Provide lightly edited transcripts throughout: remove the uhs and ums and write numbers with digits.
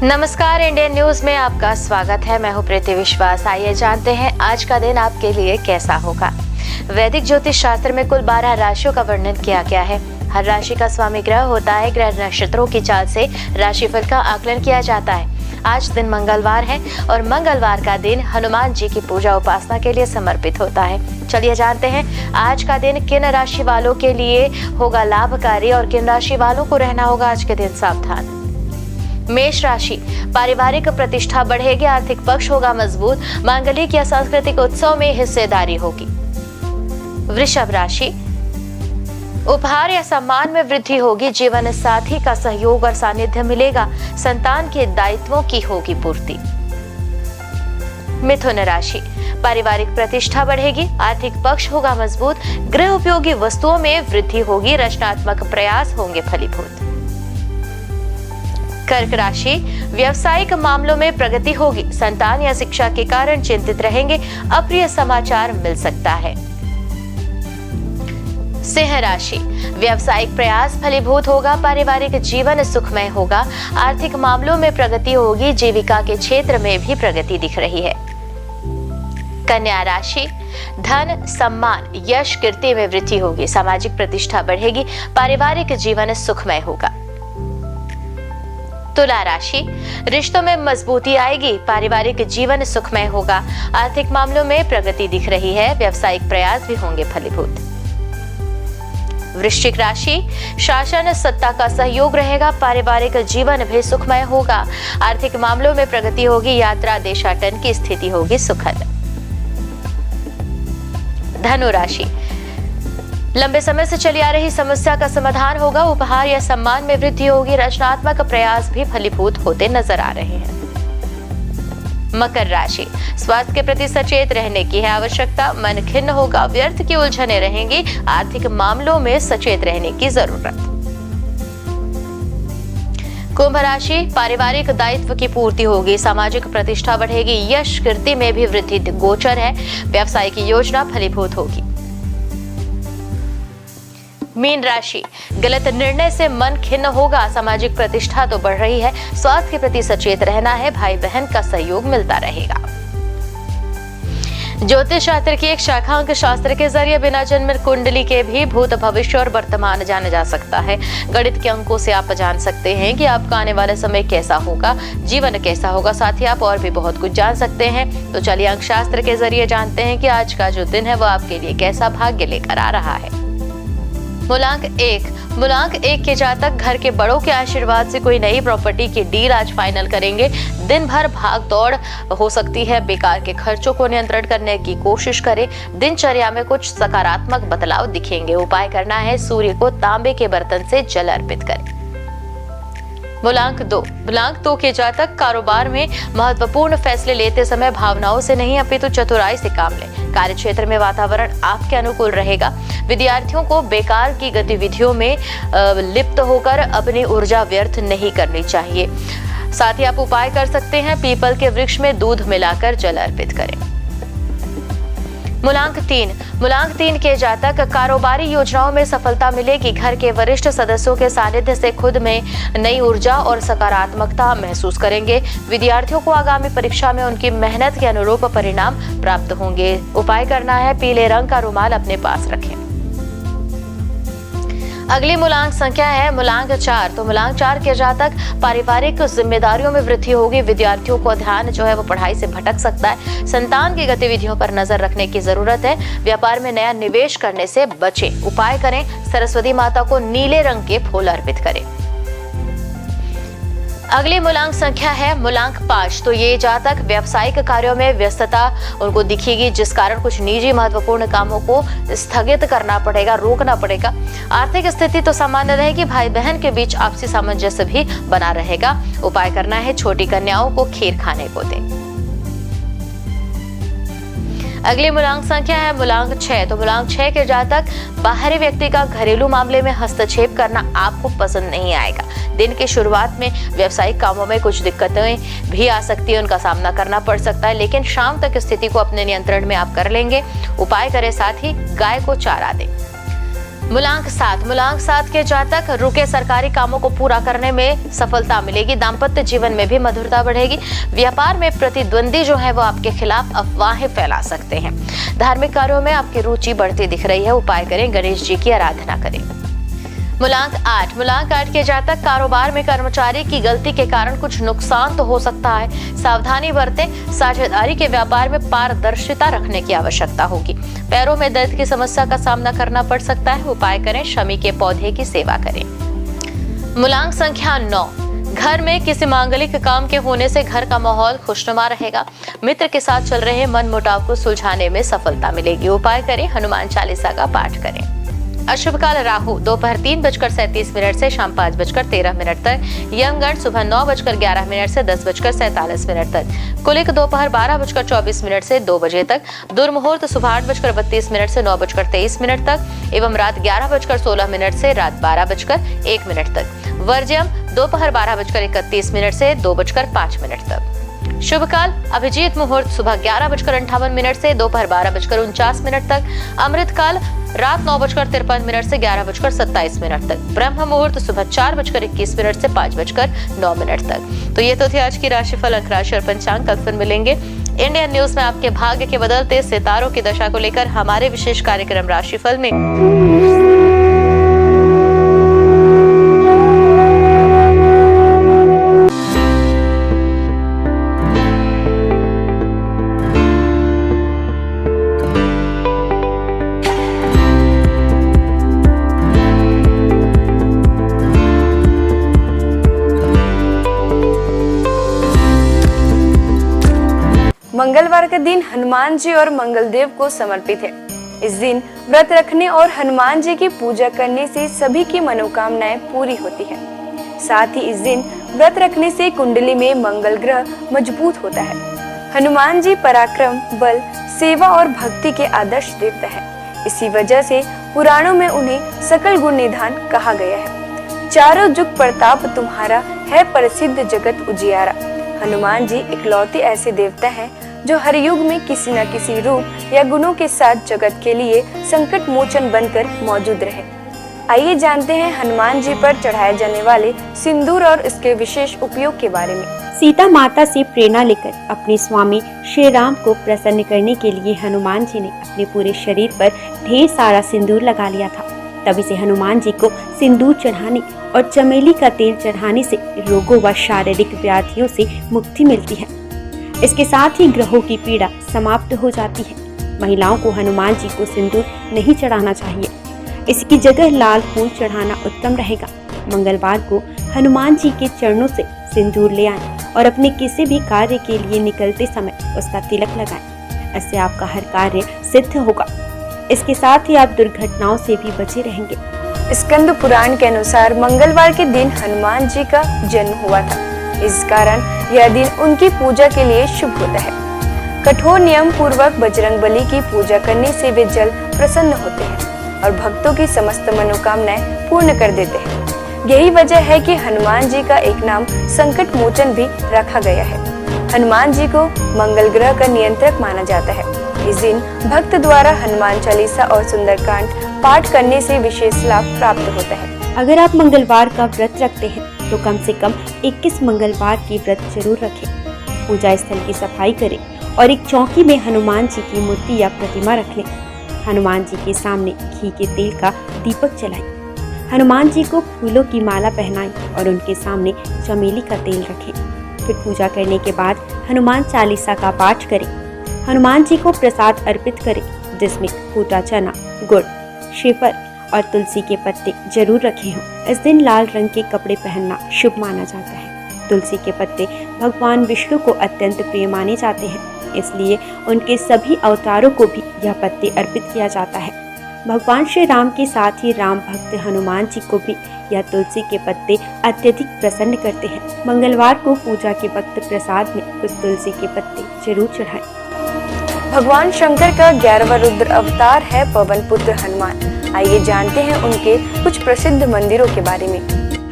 नमस्कार, Indian news में आपका स्वागत है। मैं हूं प्रीति विश्वास। आइए जानते हैं आज का दिन आपके लिए कैसा होगा। वैदिक ज्योतिष शास्त्र में कुल 12 राशियों का वर्णन किया गया है। हर राशि का स्वामी ग्रह होता है। ग्रह नक्षत्रों की चाल से राशिफल का आकलन किया जाता है। आज दिन मंगलवार है और मंगलवार का दिन हनुमान जी की पूजा उपासना के लिए समर्पित होता है। चलिए जानते हैं आज का दिन किन राशि वालों के लिए होगा लाभकारी और किन राशि वालों को रहना होगा आज के दिन सावधान। मेष राशि, पारिवारिक प्रतिष्ठा बढ़ेगी, आर्थिक पक्ष होगा मजबूत, मांगलिक या सांस्कृतिक उत्सव में हिस्सेदारी होगी। वृषभ राशि, उपहार या सम्मान में वृद्धि होगी, जीवन साथी का सहयोग और सानिध्य मिलेगा, संतान के दायित्वों की होगी पूर्ति। मिथुन राशि, पारिवारिक प्रतिष्ठा बढ़ेगी, आर्थिक पक्ष होगा मजबूत, गृह उपयोगी वस्तुओं में वृद्धि होगी, रचनात्मक प्रयास होंगे फलीभूत। कर्क राशि, व्यवसायिक मामलों में प्रगति होगी, संतान या शिक्षा के कारण चिंतित रहेंगे, अप्रिय समाचार मिल सकता है। सिंह राशि, व्यवसायिक प्रयास फलीभूत होगा, पारिवारिक जीवन सुखमय होगा, आर्थिक मामलों में प्रगति होगी, जीविका के क्षेत्र में भी प्रगति दिख रही है। कन्या राशि, धन, सम्मान, यश, कीर्ति में वृद्धि होगी, सामाजिक प्रतिष्ठा बढ़ेगी, पारिवारिक जीवन सुखमय होगा। तुला राशि, रिश्तों में मजबूती आएगी, पारिवारिक जीवन सुखमय होगा, आर्थिक मामलों में प्रगति दिख रही है, व्यवसायिक प्रयास भी होंगे फलीभूत। वृश्चिक राशि, शासन सत्ता का सहयोग रहेगा, पारिवारिक जीवन भी सुखमय होगा, आर्थिक मामलों में प्रगति होगी, यात्रा देशाटन की स्थिति होगी सुखद। धनु राशि, लंबे समय से चली आ रही समस्या का समाधान होगा, उपहार या सम्मान में वृद्धि होगी, रचनात्मक प्रयास भी फलीभूत होते नजर आ रहे हैं। मकर राशि, स्वास्थ्य के प्रति सचेत रहने की है आवश्यकता, मन खिन्न होगा, व्यर्थ की उलझने रहेंगी, आर्थिक मामलों में सचेत रहने की जरूरत। कुंभ राशि, पारिवारिक दायित्व की पूर्ति होगी, सामाजिक प्रतिष्ठा बढ़ेगी, यश कीर्ति में भी वृद्धि गोचर है, व्यवसाय की योजना फलीभूत होगी। मीन राशि, गलत निर्णय से मन खिन्न होगा, सामाजिक प्रतिष्ठा तो बढ़ रही है, स्वास्थ्य के प्रति सचेत रहना है, भाई बहन का सहयोग मिलता रहेगा। ज्योतिष शास्त्र की एक शाखा अंक शास्त्र के जरिए बिना जन्म कुंडली के भी भूत, भविष्य और वर्तमान जाना जा सकता है। गणित के अंकों से आप जान सकते हैं कि आपका आने वाला समय कैसा होगा, जीवन कैसा होगा, साथ ही आप और भी बहुत कुछ जान सकते हैं। तो चलिए अंक शास्त्र के जरिए जानते हैं कि आज का जो दिन है वो आपके लिए कैसा भाग्य लेकर आ रहा है। मूलांक 1 के जातक घर के बड़ों के आशीर्वाद से कोई नई प्रॉपर्टी की डील आज फाइनल करेंगे। दिन भर भाग दौड़ हो सकती है, बेकार के खर्चों को नियंत्रण करने की कोशिश करें। दिनचर्या में कुछ सकारात्मक बदलाव दिखेंगे। उपाय करना है, सूर्य को तांबे के बर्तन से जल अर्पित करें। मूलांक 2 के जातक कारोबार में महत्वपूर्ण फैसले लेते समय भावनाओं से नहीं अपितु चतुराई से काम लें। कार्य क्षेत्र में वातावरण आपके अनुकूल रहेगा। विद्यार्थियों को बेकार की गतिविधियों में लिप्त होकर अपनी ऊर्जा व्यर्थ नहीं करनी चाहिए। साथ ही आप उपाय कर सकते हैं, पीपल के वृक्ष में दूध मिलाकर जल अर्पित करें। मूलांक 3 के जातक कारोबारी योजनाओं में सफलता मिलेगी। घर के वरिष्ठ सदस्यों के सानिध्य से खुद में नई ऊर्जा और सकारात्मकता महसूस करेंगे। विद्यार्थियों को आगामी परीक्षा में उनकी मेहनत के अनुरूप परिणाम प्राप्त होंगे। उपाय करना है, पीले रंग का रुमाल अपने पास रखें। अगली मूलांक संख्या है मूलांक 4। तो मूलांक 4 के जातक पारिवारिक जिम्मेदारियों में वृद्धि होगी। विद्यार्थियों को ध्यान जो है वो पढ़ाई से भटक सकता है। संतान की गतिविधियों पर नजर रखने की जरूरत है। व्यापार में नया निवेश करने से बचें। उपाय करें, सरस्वती माता को नीले रंग के फूल अर्पित करें। अगली मूलांक संख्या है मूलांक 5। तो ये जातक व्यावसायिक कार्यों में व्यस्तता उनको दिखेगी, जिस कारण कुछ निजी महत्वपूर्ण कामों को स्थगित करना पड़ेगा, रोकना पड़ेगा। आर्थिक स्थिति तो सामान्य रहेगी। भाई बहन के बीच आपसी सामंजस्य भी बना रहेगा। उपाय करना है, छोटी कन्याओं को खीर खाने को दें। अगली मूलांक संख्या है मूलांक 6। तो मूलांक 6 के जातक बाहरी व्यक्ति का घरेलू मामले में हस्तक्षेप करना आपको पसंद नहीं आएगा। दिन की शुरुआत में व्यावसायिक कामों में कुछ दिक्कतें भी आ सकती है, उनका सामना करना पड़ सकता है, लेकिन शाम तक स्थिति को अपने नियंत्रण में आप कर लेंगे। उपाय करें, साथ ही गाय को चारा दें। मूलांक 7 के जातक रुके सरकारी कामों को पूरा करने में सफलता मिलेगी। दाम्पत्य जीवन में भी मधुरता बढ़ेगी। व्यापार में प्रतिद्वंदी जो है वो आपके खिलाफ अफवाहें फैला सकते हैं। धार्मिक कार्यों में आपकी रुचि बढ़ती दिख रही है। उपाय करें, गणेश जी की आराधना करें। मूलांक 8 के जातक कारोबार में कर्मचारी की गलती के कारण कुछ नुकसान तो हो सकता है, सावधानी बरतें। साझेदारी के व्यापार में पारदर्शिता रखने की आवश्यकता होगी। पैरों में दर्द की समस्या का सामना करना पड़ सकता है। उपाय करें, शमी के पौधे की सेवा करें। मूलांक संख्या 9, घर में किसी मांगलिक काम के होने से घर का माहौल खुशनुमा रहेगा। मित्र के साथ चल रहे मनमुटाव को सुलझाने में सफलता मिलेगी। उपाय करें, हनुमान चालीसा का पाठ करें। अशुभ काल राहु दोपहर 3:37 से शाम 5:13 तक। यमगंड सुबह 9:11 से 10:47 तक। कुलिक दोपहर 12:24 से 2 बजे तक। दुर्मुहूर्त सुबह 8:32 से 9:23 तक एवं रात 11:16 से रात 12:01 तक। वर्ज्यम दोपहर 12:31 से 2:05 तक। शुभ काल अभिजीत मुहूर्त सुबह 11:58 से दोपहर 12:49 तक। अमृत काल रात 9:53 से 11:27 तक। ब्रह्म मुहूर्त सुबह 4:21 से 5:09 तक। तो ये तो थी आज की राशिफल, अंक राशि और पंचांग। कल फिर मिलेंगे इंडियन न्यूज में आपके भाग्य के बदलते सितारों की दशा को लेकर हमारे विशेष कार्यक्रम राशिफल में। मंगलवार का दिन हनुमान जी और मंगलदेव को समर्पित है। इस दिन व्रत रखने और हनुमान जी की पूजा करने से सभी की मनोकामनाएं पूरी होती है। साथ ही इस दिन व्रत रखने से कुंडली में मंगल ग्रह मजबूत होता है। हनुमान जी पराक्रम, बल, सेवा और भक्ति के आदर्श देवता है। इसी वजह से पुराणों में उन्हें सकल गुण निधान कहा गया है। चारों जुग प्रताप तुम्हारा है, प्रसिद्ध जगत उजियारा। हनुमान जी इकलौते ऐसे देवता हैं जो हर युग में किसी न किसी रूप या गुणों के साथ जगत के लिए संकट मोचन बनकर मौजूद रहे। आइए जानते हैं हनुमान जी पर चढ़ाए जाने वाले सिंदूर और इसके विशेष उपयोग के बारे में। सीता माता से प्रेरणा लेकर अपने स्वामी श्री राम को प्रसन्न करने के लिए हनुमान जी ने अपने पूरे शरीर पर ढेर सारा सिंदूर लगा लिया था। तभी से हनुमान जी को सिंदूर चढ़ाने और चमेली का तेल चढ़ाने से रोगों व शारीरिक व्याधियों से मुक्ति मिलती है। इसके साथ ही ग्रहों की पीड़ा समाप्त हो जाती है। महिलाओं को हनुमान जी को सिंदूर नहीं चढ़ाना चाहिए, इसकी जगह लाल फूल चढ़ाना उत्तम रहेगा। मंगलवार को हनुमान जी के चरणों से सिंदूर ले आएं और अपने किसी भी कार्य के लिए निकलते समय उसका तिलक लगाएं। इससे आपका हर कार्य सिद्ध होगा। इसके साथ ही आप दुर्घटनाओं से भी बचे रहेंगे। स्कंद पुराण के अनुसार मंगलवार के दिन हनुमान जी का जन्म हुआ था। इस कारण यह दिन उनकी पूजा के लिए शुभ होता है। कठोर नियम पूर्वक बजरंगबली की पूजा करने से वे जल्द प्रसन्न होते हैं और भक्तों की समस्त मनोकामनाएं पूर्ण कर देते हैं। यही वजह है कि हनुमान जी का एक नाम संकट मोचन भी रखा गया है। हनुमान जी को मंगल ग्रह का नियंत्रक माना जाता है। इस दिन भक्त द्वारा हनुमान चालीसा और सुंदरकांड पाठ करने से विशेष लाभ प्राप्त होता है। अगर आप मंगलवार का व्रत रखते हैं तो कम से कम 21 मंगलवार की व्रत जरूर रखें। पूजा स्थल की सफाई करें और एक चौकी में हनुमान जी की मूर्ति या प्रतिमा रख लें। हनुमान जी के सामने घी के तेल का दीपक जलाएं। हनुमान जी को फूलों की माला पहनाएं और उनके सामने चमेली का तेल रखें। फिर पूजा करने के बाद हनुमान चालीसा का पाठ करें। हनुमान जी को प्रसाद अर्पित करें, जिसमें फूटा चना, गुड़, श्रीफल और तुलसी के पत्ते जरूर रखे हों। इस दिन लाल रंग के कपड़े पहनना शुभ माना जाता है। तुलसी के पत्ते भगवान विष्णु को अत्यंत प्रिय माने जाते हैं, इसलिए उनके सभी अवतारों को भी यह पत्ते अर्पित किया जाता है। भगवान श्री राम के साथ ही राम भक्त हनुमान जी को भी यह तुलसी के पत्ते अत्यधिक प्रसन्न करते हैं। मंगलवार को पूजा के वक्त प्रसाद में कुछ तुलसी के पत्ते जरूर चढ़ाएं। भगवान शंकर का 11वां रुद्र अवतार है पवन पुत्र हनुमान। आइए जानते हैं उनके कुछ प्रसिद्ध मंदिरों के बारे में।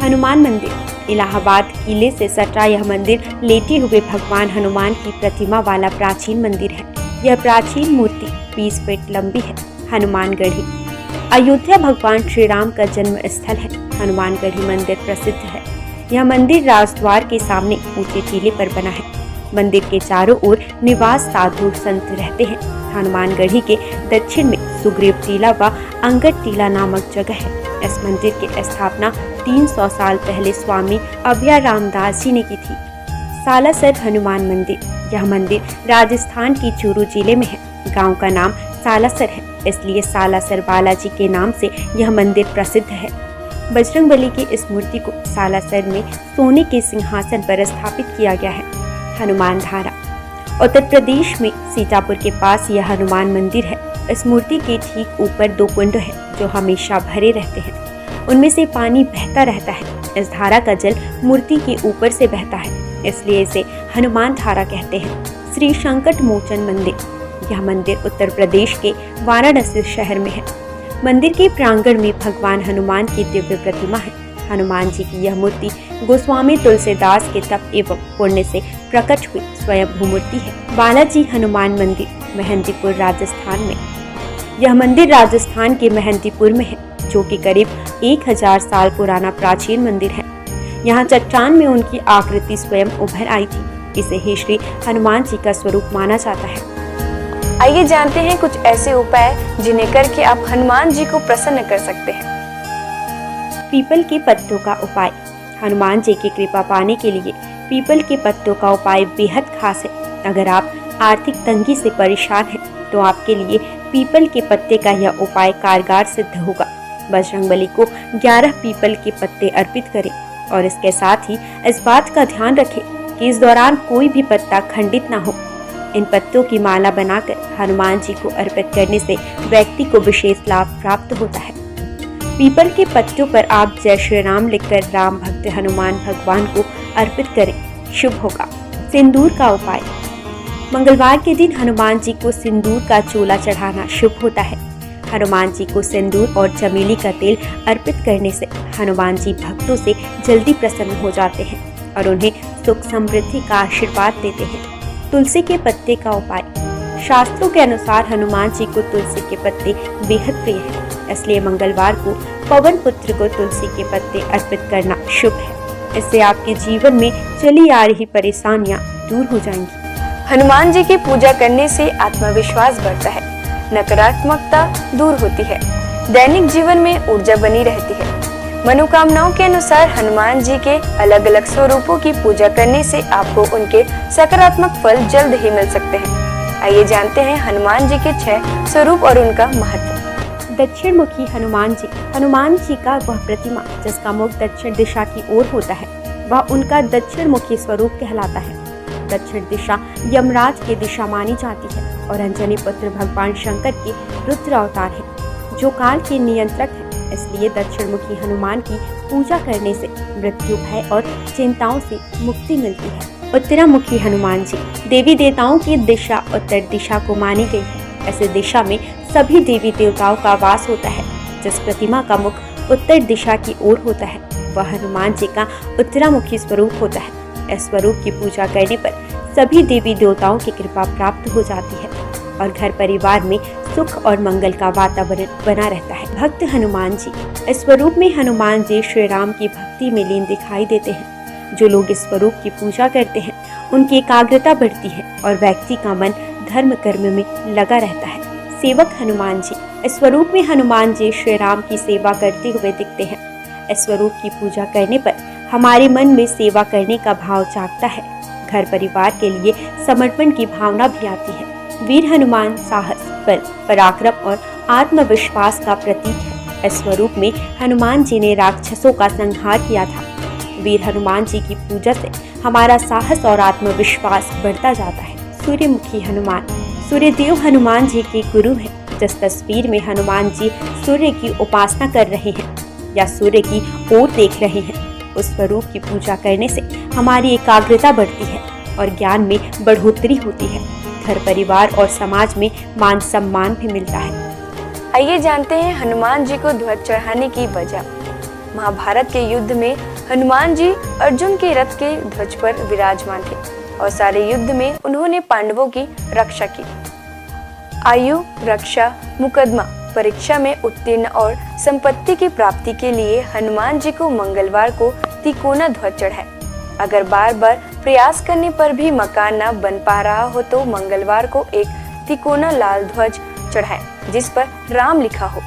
हनुमान मंदिर इलाहाबाद किले से सटा यह मंदिर लेटे हुए भगवान हनुमान की प्रतिमा वाला प्राचीन मंदिर है। यह प्राचीन मूर्ति 20 फीट लंबी है। हनुमानगढ़ी अयोध्या भगवान श्री राम का जन्म स्थल है। हनुमानगढ़ी मंदिर प्रसिद्ध है। यह मंदिर राजद्वार के सामने ऊंचे टीले पर बना है। मंदिर के चारों ओर निवास साधु संत रहते हैं। हनुमानगढ़ी के दक्षिण में सुग्रीव टीला व अंगद टीला नामक जगह है। इस मंदिर की स्थापना 300 साल पहले स्वामी अभय रामदास जी ने की थी। सालासर हनुमान मंदिर, यह मंदिर राजस्थान की चूरू जिले में है। गांव का नाम सालासर है, इसलिए सालासर बालाजी के नाम से यह मंदिर प्रसिद्ध है। बजरंगबली की इस मूर्ति को सालासर में सोने के सिंहासन पर स्थापित किया गया है। हनुमान धारा, उत्तर प्रदेश में सीतापुर के पास यह हनुमान मंदिर है। इस मूर्ति के ठीक ऊपर 2 कुंड है जो हमेशा भरे रहते हैं। उनमें से पानी बहता रहता है। इस धारा का जल मूर्ति के ऊपर से बहता है, इसलिए इसे हनुमान धारा कहते हैं। श्री संकट मोचन मंदिर, यह मंदिर उत्तर प्रदेश के वाराणसी शहर में है। मंदिर के प्रांगण में भगवान हनुमान की दिव्य प्रतिमा है। हनुमान जी की यह मूर्ति गोस्वामी तुलसीदास के तप एवं पुण्य से प्रकट हुई स्वयं मूर्ति है। बालाजी हनुमान मंदिर, मेहंदीपुर, राजस्थान में। यह मंदिर राजस्थान के मेहंदीपुर में है, जो कि करीब 1000 साल पुराना प्राचीन मंदिर है। यहाँ चट्टान में उनकी आकृति स्वयं उभर आई थी। इसे ही श्री हनुमान जी का स्वरूप माना जाता है। आइए जानते हैं कुछ ऐसे उपाय जिन्हें करके आप हनुमान जी को प्रसन्न कर सकते हैं। पीपल के पत्तों का उपाय। हनुमान जी की कृपा पाने के लिए पीपल के पत्तों का उपाय बेहद खास है। अगर आप आर्थिक तंगी से परेशान हैं, तो आपके लिए पीपल के पत्ते का यह उपाय कारगर सिद्ध होगा। बजरंगबली को 11 पीपल के पत्ते अर्पित करें और इसके साथ ही इस बात का ध्यान रखें कि इस दौरान कोई भी पत्ता खंडित ना हो। इन पत्तों की माला बनाकर हनुमान जी को अर्पित करने से व्यक्ति को विशेष लाभ प्राप्त होता है। पीपल के पत्तों पर आप जय श्री राम लिखकर राम भक्त हनुमान भगवान को अर्पित करें, शुभ होगा। सिंदूर का उपाय। मंगलवार के दिन हनुमान जी को सिंदूर का चोला चढ़ाना शुभ होता है। हनुमान जी को सिंदूर और चमेली का तेल अर्पित करने से हनुमान जी भक्तों से जल्दी प्रसन्न हो जाते हैं और उन्हें सुख समृद्धि का आशीर्वाद देते हैं। तुलसी के पत्ते का उपाय। शास्त्रों के अनुसार हनुमान जी को तुलसी के पत्ते बेहद प्रिय है, इसलिए मंगलवार को पवन पुत्र को तुलसी के पत्ते अर्पित करना शुभ है। इससे आपके जीवन में चली आ रही परेशानियां दूर हो जाएंगी। हनुमान जी की पूजा करने से आत्मविश्वास बढ़ता है, नकारात्मकता दूर होती है, दैनिक जीवन में ऊर्जा बनी रहती है। मनोकामनाओं के अनुसार हनुमान जी के अलग अलग स्वरूपों की पूजा करने से आपको उनके सकारात्मक फल जल्द ही मिल सकते हैं। आइए जानते हैं हनुमान जी के 6 स्वरूप और उनका महत्व। दक्षिण मुखी हनुमान जी। हनुमान जी का वह प्रतिमा जिसका मुख दक्षिण दिशा की ओर होता है, वह उनका दक्षिण मुखी स्वरूप कहलाता है। दक्षिण दिशा यमराज की दिशा मानी जाती है और अंजनी पुत्र भगवान शंकर के रुद्र अवतार है, जो काल के नियंत्रक है। इसलिए दक्षिण मुखी हनुमान की पूजा करने से मृत्यु, भय और चिंताओं से मुक्ति मिलती है। उत्तरामुखी हनुमान जी। देवी देवताओं की दिशा उत्तर दिशा को मानी गई है। ऐसे दिशा में सभी देवी देवताओं का वास होता है। जिस प्रतिमा का मुख उत्तर दिशा की ओर होता है, वह हनुमान जी का उत्तरामुखी स्वरूप होता है। इस स्वरूप की पूजा करने पर सभी देवी देवताओं की कृपा प्राप्त हो जाती है और घर परिवार में सुख और मंगल का वातावरण बना रहता है। भक्त हनुमान जी। इस स्वरूप में हनुमान जी श्री राम की भक्ति में लीन दिखाई देते हैं। जो लोग इस स्वरूप की पूजा करते हैं, उनकी एकाग्रता बढ़ती है और व्यक्ति का मन धर्म कर्म में लगा रहता है। सेवक हनुमान जी। इस स्वरूप में हनुमान जी श्री राम की सेवा करते हुए दिखते हैं। इस स्वरूप की पूजा करने पर हमारे मन में सेवा करने का भाव जागता है। घर परिवार के लिए समर्पण की भावना भी आती है। वीर हनुमान साहस, बल, पराक्रम और आत्मविश्वास का प्रतीक है। इस स्वरूप में हनुमान जी ने राक्षसों का संहार किया था। वीर हनुमान जी की पूजा से हमारा साहस और आत्मविश्वास बढ़ता जाता है। सूर्यमुखी हनुमान। सूर्यदेव हनुमान जी के गुरु हैं। जिस तस्वीर में हनुमान जी सूर्य की उपासना कर रहे हैं या सूर्य की ओर देख रहे हैं, उस स्वरूप की पूजा करने से हमारी एकाग्रता बढ़ती है और ज्ञान में बढ़ोतरी होती है। घर परिवार और समाज में मान सम्मान भी मिलता है। आइए जानते हैं हनुमान जी को ध्वज चढ़ाने की वजह। महाभारत के युद्ध में हनुमान जी अर्जुन के रथ के ध्वज पर विराजमान थे और सारे युद्ध में उन्होंने पांडवों की रक्षा की। आयु, रक्षा, मुकदमा परीक्षा में उत्तीर्ण और संपत्ति की प्राप्ति के लिए हनुमान जी को मंगलवार को तिकोना ध्वज चढ़ाएं। अगर बार बार प्रयास करने पर भी मकान न बन पा रहा हो तो मंगलवार को एक तिकोना लाल ध्वज चढ़ाएं जिस पर राम लिखा हो।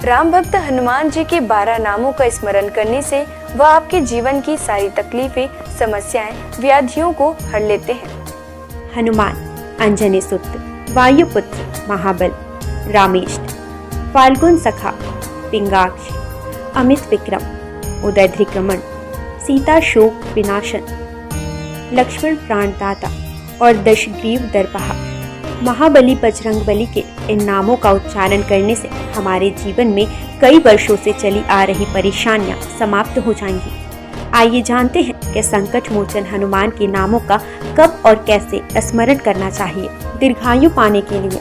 राम भक्त हनुमान जी के 12 नामों का स्मरण करने से वह आपके जीवन की सारी तकलीफें, समस्याएं, व्याधियों को हर लेते हैं। हनुमान अंजनी सुत, वायुपुत्र, महाबल, रामेष्ट, फाल्गुन सखा, पिंगाक्ष, अमित विक्रम, उदयध्रिक्रमण, सीता शोक विनाशन, लक्ष्मण प्राणदाता और दशग्रीव दर्पहा। महाबली बजरंगबली के इन नामों का उच्चारण करने से हमारे जीवन में कई वर्षों से चली आ रही परेशानियां समाप्त हो जाएंगी। आइए जानते हैं कि संकट मोचन हनुमान के नामों का कब और कैसे स्मरण करना चाहिए। दीर्घायु पाने के लिए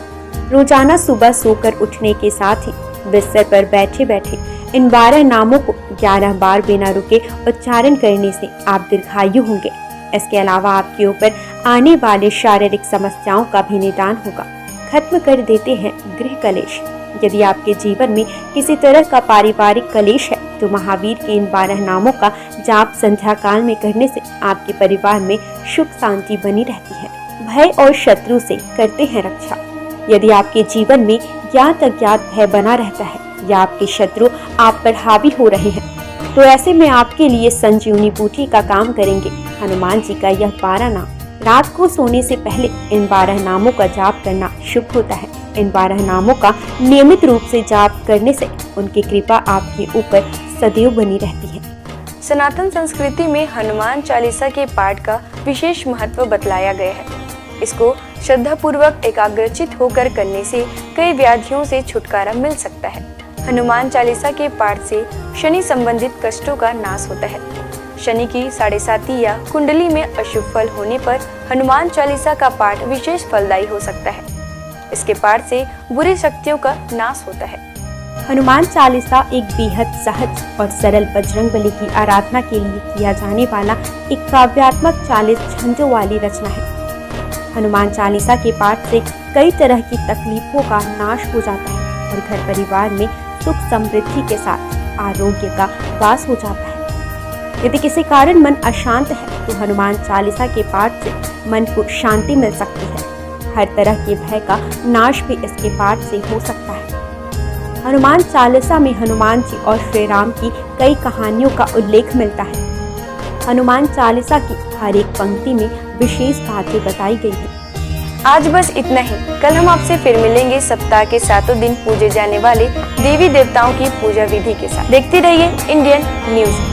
रोजाना सुबह सोकर उठने के साथ ही बिस्तर पर बैठे बैठे इन 12 नामों को 11 बार बिना रुके उच्चारण करने से आप दीर्घायु होंगे। इसके अलावा आपके ऊपर आने वाले शारीरिक समस्याओं का भी निदान होगा। खत्म कर देते हैं गृह कलेश। यदि आपके जीवन में किसी तरह का पारिवारिक कलेश है तो महावीर के इन 12 नामों का जाप संध्या काल में करने से आपके परिवार में सुख शांति बनी रहती है। भय और शत्रु से करते हैं रक्षा। यदि आपके जीवन में ज्ञात अज्ञात भय बना रहता है या आपके शत्रु आप पर हावी हो रहे हैं तो ऐसे में आपके लिए संजीवनी बूटी का काम करेंगे हनुमान जी का यह 12 नाम। रात को सोने से पहले इन 12 नामों का जाप करना शुभ होता है। इन 12 नामों का नियमित रूप से जाप करने से उनकी कृपा आपके ऊपर सदैव बनी रहती है। सनातन संस्कृति में हनुमान चालीसा के पाठ का विशेष महत्व बतलाया गया है। इसको श्रद्धा पूर्वक एकाग्रचित होकर करने से कई व्याधियों से छुटकारा मिल सकता है। हनुमान चालीसा के पाठ से शनि संबंधित कष्टों का नाश होता है। शनि की 7.5 या कुंडली में अशुभ फल होने पर हनुमान चालीसा का पाठ विशेष फलदायी हो सकता है। इसके पाठ से बुरी शक्तियों का नाश होता है। हनुमान चालीसा एक बेहद सहज और सरल बजरंगबली की आराधना के लिए किया जाने वाला एक काव्यात्मक 40 छंदों वाली रचना है। हनुमान चालीसा के पाठ से कई तरह की तकलीफों का नाश हो जाता है और घर परिवार में सुख समृद्धि के साथ आरोग्य का वास हो जाता है। यदि किसी कारण मन अशांत है तो हनुमान चालीसा के पाठ से मन को शांति मिल सकती है। हर तरह के भय का नाश भी इसके पाठ से हो सकता है। हनुमान चालीसा में हनुमान जी और श्री राम की कई कहानियों का उल्लेख मिलता है। हनुमान चालीसा की हर एक पंक्ति में विशेष बातें बताई गई है। आज बस इतना ही। कल हम आपसे फिर मिलेंगे सप्ताह के 7 दिन पूजे जाने वाले देवी देवताओं की पूजा विधि के साथ। देखते रहिए इंडियन न्यूज।